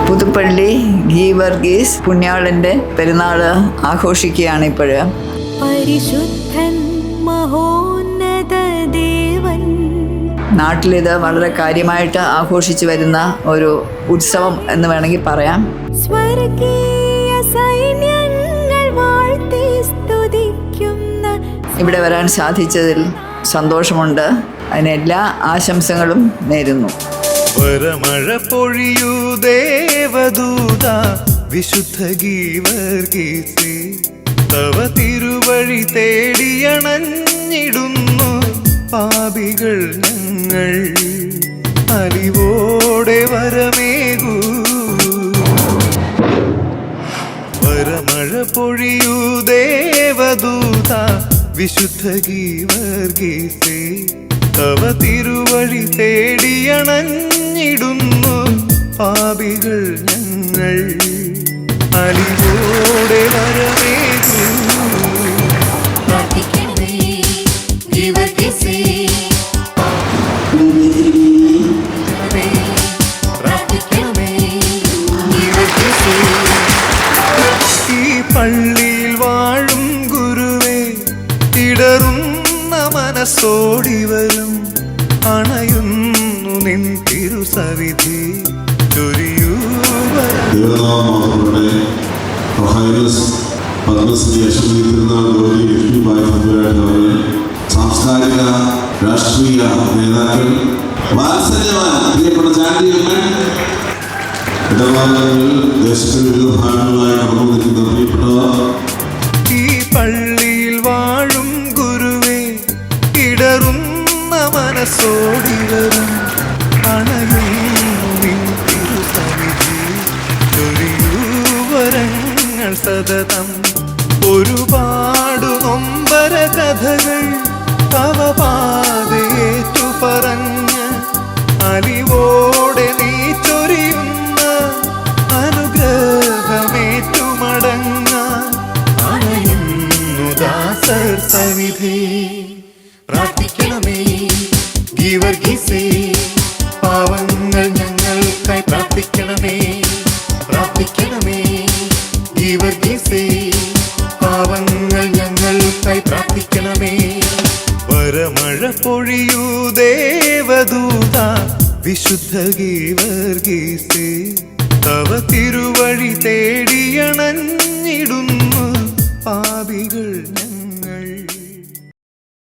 പുതുപ്പള്ളി ഗീവർഗീസ് പുണ്യാളന്റെ പെരുന്നാൾ ആഘോഷിക്കുകയാണ് ഇപ്പോഴ്. പരിശുദ്ധൻ മഹോന്നത ദേവൻ. നാട്ടിലിത് വളരെ കാര്യമായിട്ട് ആഘോഷിച്ചു വരുന്ന ഒരു ഉത്സവം എന്ന് വേണമെങ്കിൽ പറയാം. സ്വർഗീയ സൈന്യങ്ങൾ വാഴ്ത്തി സ്തുതിക്കുന്ന. ഇവിടെ വരാൻ സാധിച്ചതിൽ സന്തോഷമുണ്ട്. അതിന് എല്ലാ ആശംസകളും നേരുന്നു. വരമഴ പൊഴിയൂ ദേവദൂത വിശുദ്ധ ഗീവർഗീസേ, തവ തിരുവഴി തേടിയണഞ്ഞിടുന്നു പാപികൾ ഞങ്ങൾ. അലിവോടെ വരമേകൂ. വരമഴ പൊഴിയൂ ദേവദൂത വിശുദ്ധ ഗീവർഗീസേ, തവ തിരുവഴി തേടിയണഞ്ഞിടുന്നു പാപികൾ ഞങ്ങൾ. അലിവോടെ വരമേകൂ. ഈ പള്ളിയിൽ വാഴും ഗുരുവേ, ഇടറുന്ന മനസ്സോടി വരും. അണയുന്നു നിൻ തിരുസവിധി ചൊരിയൂ. സാംസ്കാരിക രാഷ്ട്രീയ നേതാക്കൾ, പ്രിയപ്പെട്ട ചാരിറ്റികൾ, ഇടപാടുകളിൽ ദേശത്തിന്റെ വിവിധ ഭാഗങ്ങളായി കടന്നു നിൽക്കുന്ന പ്രിയപ്പെട്ടവർ, ഈ പള്ളിയിൽ വാഴും ഗുരുവേ, ഇടറുന്ന മനസ്സോടി വരും. അണയുന്നു നിൻ തിരുസവിധി ചൊരിയൂ വരങ്ങൾ സതതം. ഒരുപാടു നൊമ്പര കഥകൾ തവ പാതയേറ്റു പറഞ്ഞ് അലിവോടെ നീ ചൊരിയുന്ന അനുഗ്രഹമേറ്റു മടങ്ങാൻ അണയുന്നു ദാസർ സവിധി. പ്രാർത്ഥിക്കണമേ ഗീവർഗീസേ, പാവങ്ങൾ ഞങ്ങൾക്കായി പ്രാർത്ഥിക്കണമേ. പ്രാർത്ഥിക്കണമേ ഗീവർഗീസേ, പാവങ്ങൾ ഞങ്ങൾക്കായി പ്രാർത്ഥിക്കണമേ. വരമഴ പൊഴിയൂ ദേവദൂത വിശുദ്ധ ഗീവർഗീസേ, തവ തിരുവഴി തേടിയണഞ്ഞിടുന്നു പാപികൾ.